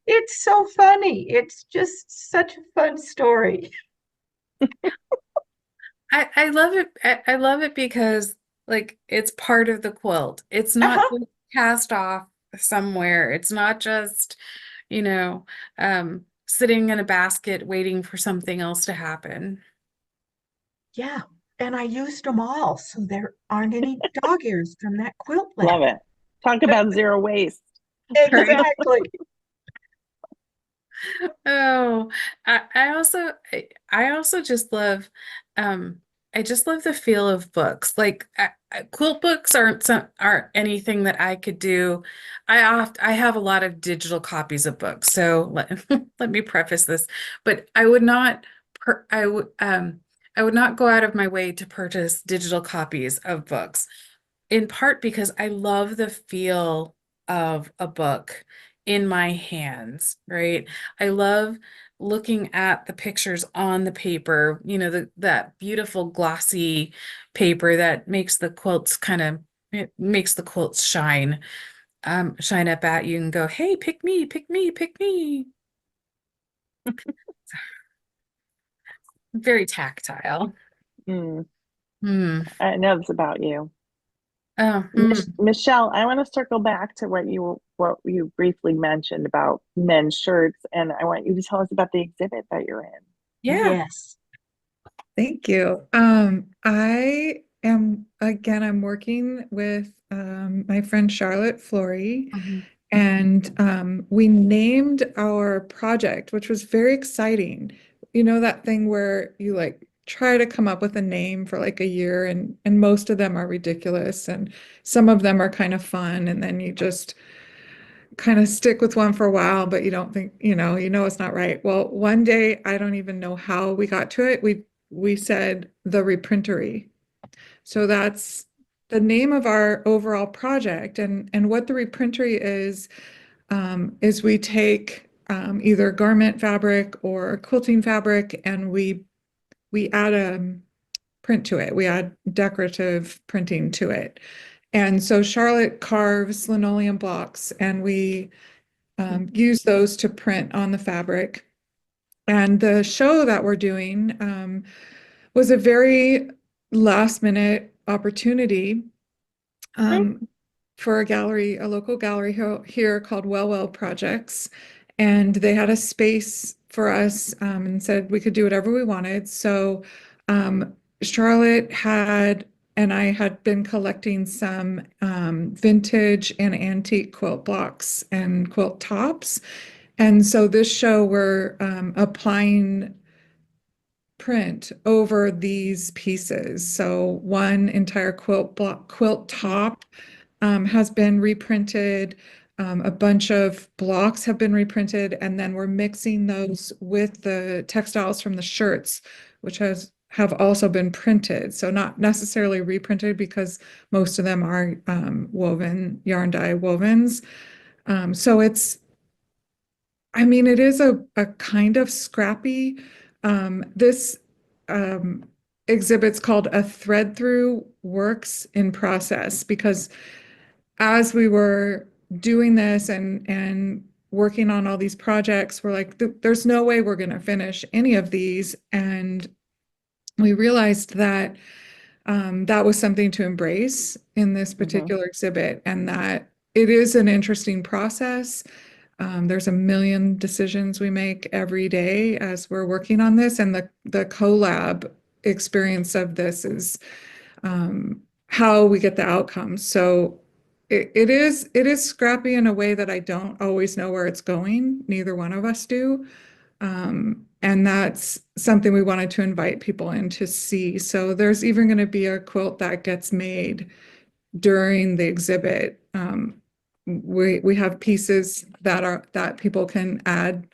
It's so funny. It's just such a fun story. I love it. I love it because like it's part of the quilt. It's not Uh-huh. just cast off somewhere. It's not just, you know, sitting in a basket waiting for something else to happen. Yeah. And I used them all, so there aren't any dog ears from that quilt Love left. it. Talk about zero waste. Right. Exactly. Oh, I also just love I just love the feel of books. Like quilt books aren't anything that I could do. I have a lot of digital copies of books. So let me preface this, but I would not go out of my way to purchase digital copies of books, in part because I love the feel of a book in my hands, right? I love looking at the pictures on the paper, that beautiful glossy paper that makes the quilts it makes the quilts shine up at you and go, hey, pick me, pick me, pick me. Very tactile. Mm, Hmm. I know it's about you. Oh, hmm. Michelle, I want to circle back to what you briefly mentioned about men's shirts, and I want you to tell us about the exhibit that you're in. Yeah. Yes. Thank you. I'm working with my friend Charlotte Flory, Mhm. and we named our project, which was very exciting. You know, that thing where you like try to come up with a name for like a year, and most of them are ridiculous, and some of them are kind of fun, and then you just kind of stick with one for a while, but you don't think, it's not right. Well, one day, I don't even know how we got to it. We said the reprintery. So that's the name of our overall project. And what the reprintery is we take either garment fabric or quilting fabric, and we add a print to it. We add decorative printing to it. And so Charlotte carves linoleum blocks, and we use those to print on the fabric. And the show that we're doing was a very last minute opportunity um, for a local gallery here called Well Projects. And they had a space for us and said we could do whatever we wanted. So Charlotte and I had been collecting some vintage and antique quilt blocks and quilt tops. And so this show, we're applying print over these pieces. So one entire quilt top has been reprinted. A bunch of blocks have been reprinted, and then we're mixing those with the textiles from the shirts, which have also been printed. So not necessarily reprinted because most of them are woven, yarn dye wovens. So I mean, it is a kind of scrappy. This um, exhibit's called A Thread Through Works in Process because as we were doing this and working on all these projects, we're like, there's no way we're going to finish any of these. And we realized that that was something to embrace in this particular exhibit, and that it is an interesting process. There's a million decisions we make every day as we're working on this, and the collab experience of this is how we get the outcomes. So it is scrappy in a way that I don't always know where it's going. Neither one of us do. And that's something we wanted to invite people in to see. So there's even going to be a quilt that gets made during the exhibit. We have pieces that people can add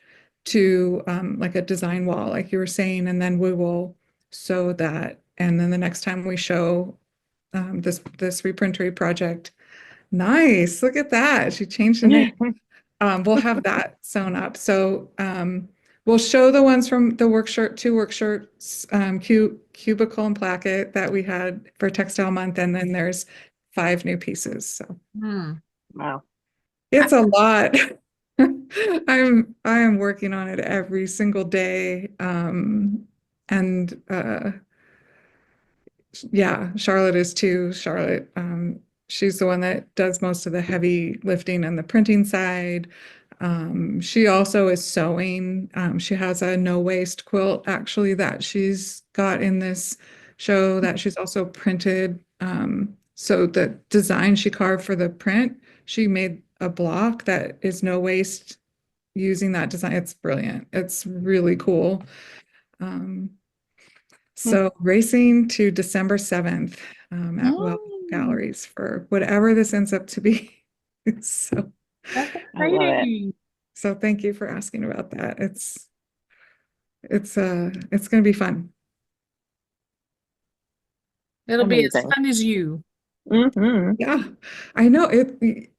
to like a design wall, like you were saying, and then we will sew that. And then the next time we show this reprintery project, nice, look at that. She changed the name. We'll have that sewn up. So we'll show the ones from the work shirt, two work shirts, cubicle and placket that we had for Textile Month, and then there's 5 new pieces. So Hmm. Wow. it's a lot. I am working on it every single day. And yeah, Charlotte is too. Charlotte, she's the one that does most of the heavy lifting and the printing side. She also is sewing. She has a no waste quilt actually that she's got in this show that she's also printed. So the design she carved for the print, she made a block that is no waste using that design. It's brilliant. It's really cool. Um, so racing to December 7th at Well Mm, Galleries for whatever this ends up to be. So, that's I love it. exciting. so thank you for asking about that. It's going to be fun. It'll be as Amazing. fun as you. Yeah, I know it.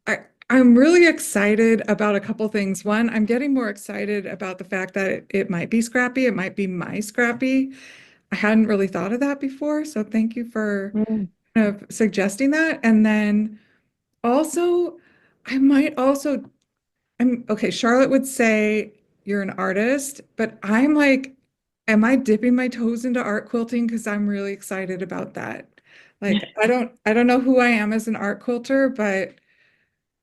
I'm really excited about a couple things. One, I'm getting more excited about the fact that it might be scrappy. It might be my scrappy. I hadn't really thought of that before. So thank you for Mm. kind of suggesting that. And then also, I might also, I'm okay. Charlotte would say you're an artist, but I'm like, am I dipping my toes into art quilting? Because I'm really excited about that. Like, I don't know who I am as an art quilter, but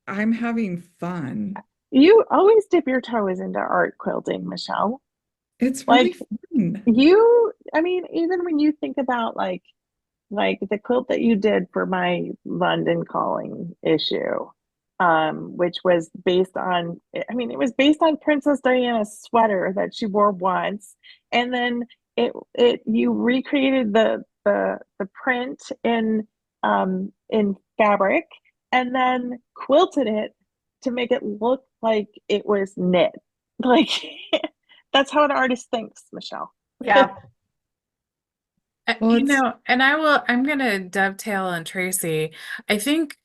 I'm having fun. You always dip your toes into art quilting, Michelle. It's really Like fun. I mean, even when you think about like the quilt that you did for my London Calling issue, which was based on, I mean, it was based on Princess Diana's sweater that she wore once, and then it you recreated the print in fabric, and then quilted it to make it look like it was knit. Like that's how an artist thinks, Michelle. Yeah. Well, And I'm gonna dovetail on Tracy. I think,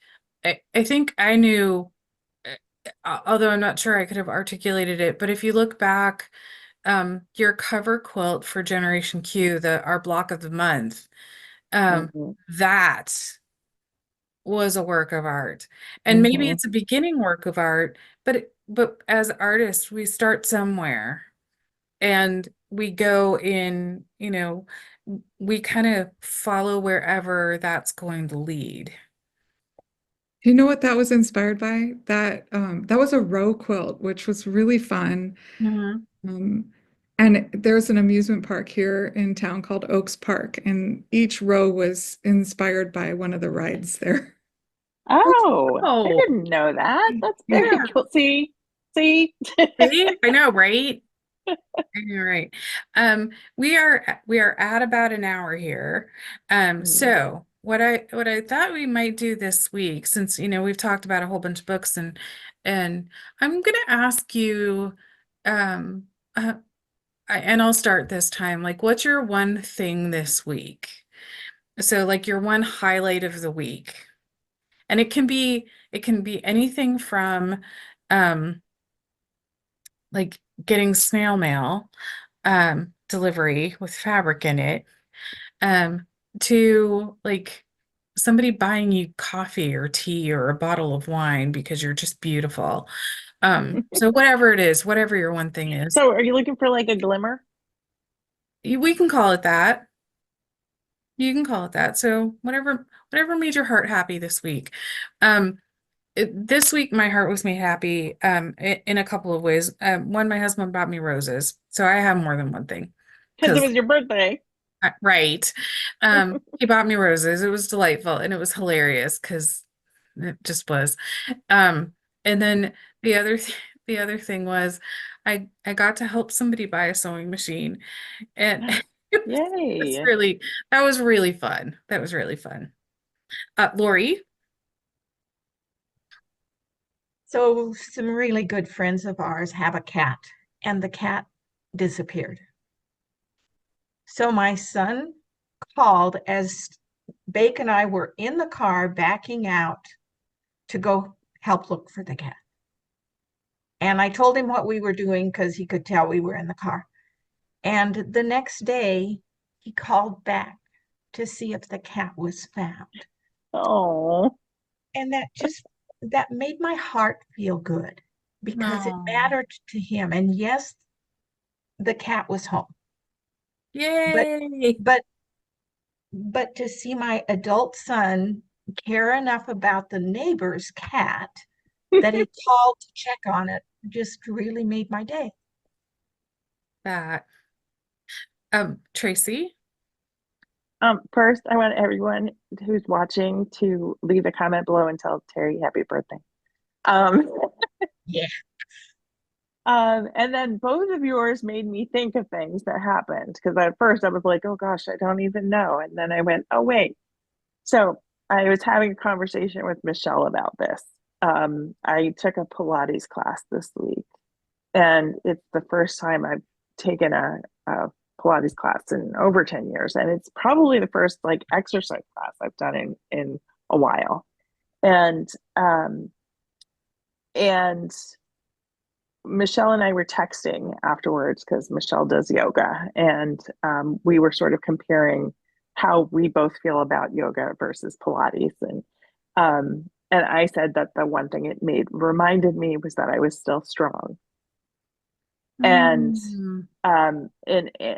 I think I knew, although I'm not sure I could have articulated it, but if you look back, your cover quilt for Generation Q, our block of the month, Mhm, that was a work of art. And maybe mhm. it's a beginning work of art, but as artists, we start somewhere and we go in, we kind of follow wherever that's going to lead. do you know what that was inspired by? That was a row quilt, which was really fun. Mhm. Um, and there's an amusement park here in town called Oaks Park, and each row was inspired by one of the rides there. Oh, I Oh, didn't know that. That's very yeah. cool. See. See? I know, right? You're right. We are at about an hour here. Mm, So what I thought we might do this week, since we've talked about a whole bunch of books, and I'm gonna ask you, um, uh, and I'll start this time. Like, what's your one thing this week? So like your one highlight of the week. And it can be anything from um like getting snail mail delivery with fabric in it um to like somebody buying you coffee or tea or a bottle of wine because you're just beautiful. So whatever it is, whatever your one thing is, So are you looking for like a glimmer? we can call it that. You can call it that. So whatever made your heart happy this week. Um this week my heart was made happy in a couple of ways. One, my husband bought me roses, so I have more than one thing. Because it Because was your birthday. right, he bought me roses. It was delightful and it was hilarious because it just was. Um, and then the other the other thing was I got to help somebody buy a sewing machine, and it's Yay. really that was really fun. That was really fun. Lori. So some really good friends of ours have a cat, and the cat disappeared. So my son called as Bake and I were in the car backing out to go help look for the cat. And I told him what we were doing because he could tell we were in the car. And the next day, he called back to see if the cat was found. Oh. And that made my heart feel good because it No. mattered to him. And yes, the cat was home. But Yay. but but to see my adult son care enough about the neighbor's cat that he called to check on it just really made my day. That. Tracy. First, I want everyone who's watching to leave a comment below and tell Teri happy birthday. Um, Yeah. and then both of yours made me think of things that happened because at first I was like, oh gosh, I don't even know. And then I went, oh wait. So I was having a conversation with Michelle about this. I took a Pilates class this week, and it's the first time I've taken a Pilates class in over 10 years. And it's probably the first like exercise class I've done in a while. And and Michelle and I were texting afterwards because Michelle does yoga, and we were sort of comparing how we both feel about yoga versus Pilates, and I said that the one thing it made reminded me was that I was still strong, and Mm.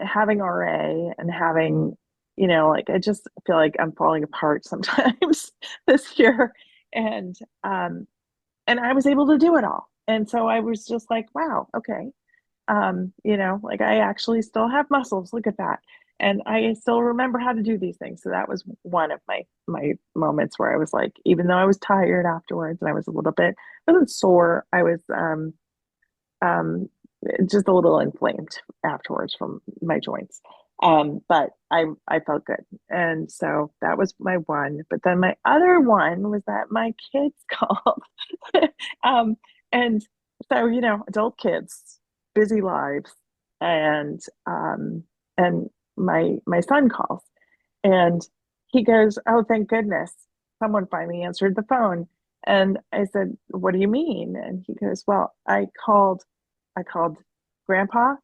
having RA and having, like I just feel like I'm falling apart sometimes this year, and um, and I was able to do it all. And so I was just like, wow, okay. Like I actually still have muscles. Look at that. And I still remember how to do these things. So that was one of my moments where I was like, even though I was tired afterwards and I was a little bit, I wasn't sore. I was um just a little inflamed afterwards from my joints. But I felt good. And so that was my one. But then my other one was that my kids called. um, and so, adult kids, busy lives, and um, and my son calls, and he goes, "Oh, thank goodness, someone finally answered the phone." And I said, "What do you mean?" And he goes, "Well, I called grandpa.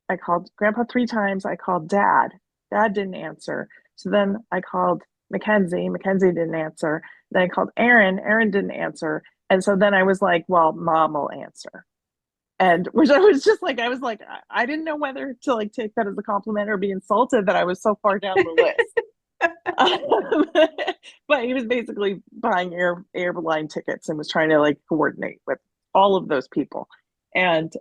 I called grandpa 3 times. I called dad. Dad didn't answer. So then I called Mackenzie. Mackenzie didn't answer. Then I called Aaron. Aaron didn't answer. And so then I was like, well, mom will answer." And which I was just like, I didn't know whether to like take that as a compliment or be insulted that I was so far down the list. Um, but he was basically buying airline tickets and was trying to like coordinate with all of those people. And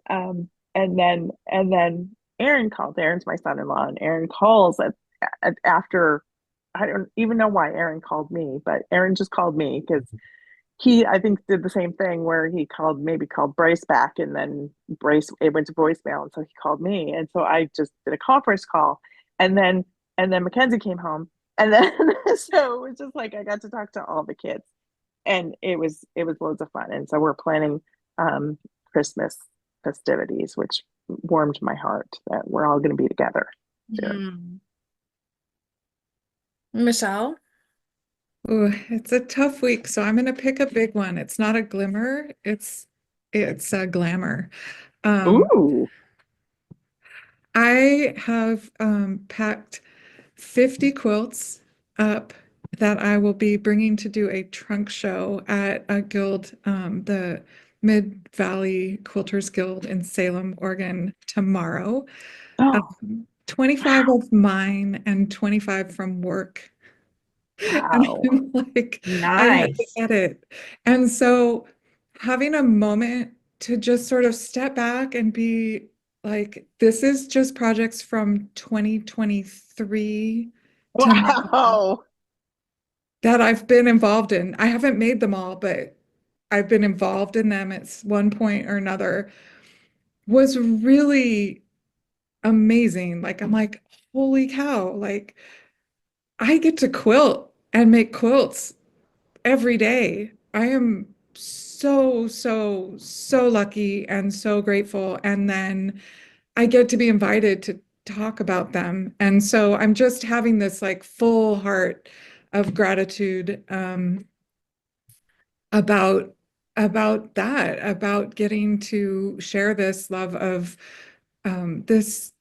then Aaron called. Aaron's my son-in-law, and Aaron calls after. I don't even know why Aaron called me, but Aaron just called me because he, I think, did the same thing where he maybe called Bryce back, and then Bryce, it went to voicemail, and so he called me, and so I just did a conference call, and then Mackenzie came home, and then so it was just like I got to talk to all the kids, and it was loads of fun, and so we're planning Christmas festivities, which warmed my heart that we're all going to be together soon. Michelle? Ooh, it's a tough week, so I'm gonna pick a big one. It's not a glimmer, it's a glamour. Um, Ooh. I have packed 50 quilts up that I will be bringing to do a trunk show at a guild, the Mid Valley Quilters Guild in Salem, Oregon, tomorrow. Oh, 25 of mine and 25 from work. And wow. I'm like, I had to Nice. get it. And so having a moment to just sort of step back and be like, this is just projects from 2023 to now Wow. that I've been involved in. I haven't made them all, but I've been involved in them at one point or another. Was really amazing. Like, I'm like, holy cow, like I get to quilt and make quilts every day. I am so, so, so lucky and so grateful. And then I get to be invited to talk about them. And so I'm just having this like full heart of gratitude about that, about getting to share this love of this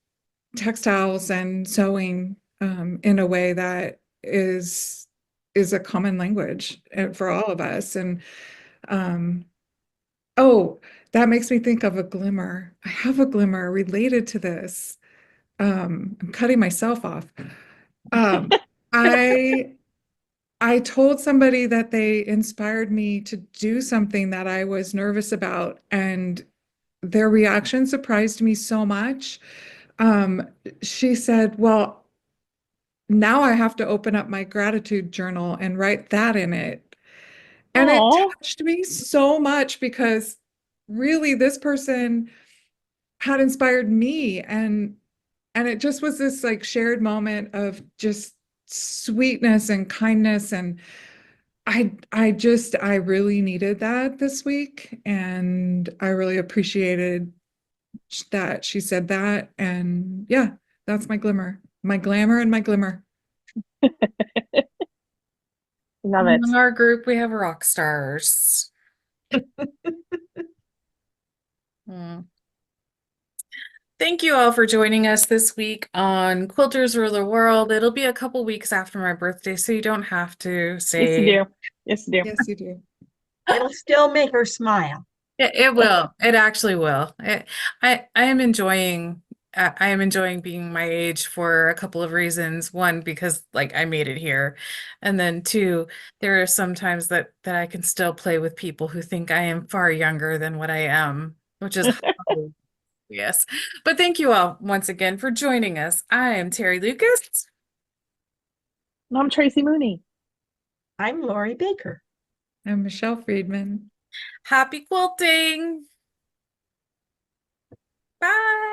textiles and sewing in a way that is a common language for all of us. And um, oh, that makes me think of a glimmer. I have a glimmer related to this. I'm cutting myself off. Um, I I told somebody that they inspired me to do something that I was nervous about, and their reaction surprised me so much. Um, she said, "Well, now I have to open up my gratitude journal and write that in it." And it Oh, touched me so much because really this person had inspired me, and it just was this like shared moment of just sweetness and kindness, and I really needed that this week, and I really appreciated that she said that. And yeah, that's my glimmer, my glamour and my glimmer. love it. In our group, we have rock stars. Hmm. Thank you all for joining us this week on Quilters Rule the World. It'll be a couple weeks after my birthday, so you don't have to Yes, you say do. Yes, you do. Yes, you do. It'll still make her smile. it will. It actually will. I am enjoying I am enjoying being my age for a couple of reasons. One, because like I made it here. And then two, there are some times that I can still play with people who think I am far younger than what I am, which is yes. But thank you all once again for joining us. I am Terry Lucas. I'm Tracy Mooney. I'm Lori Baker. I'm Michelle Friedman. Happy quilting. Bye.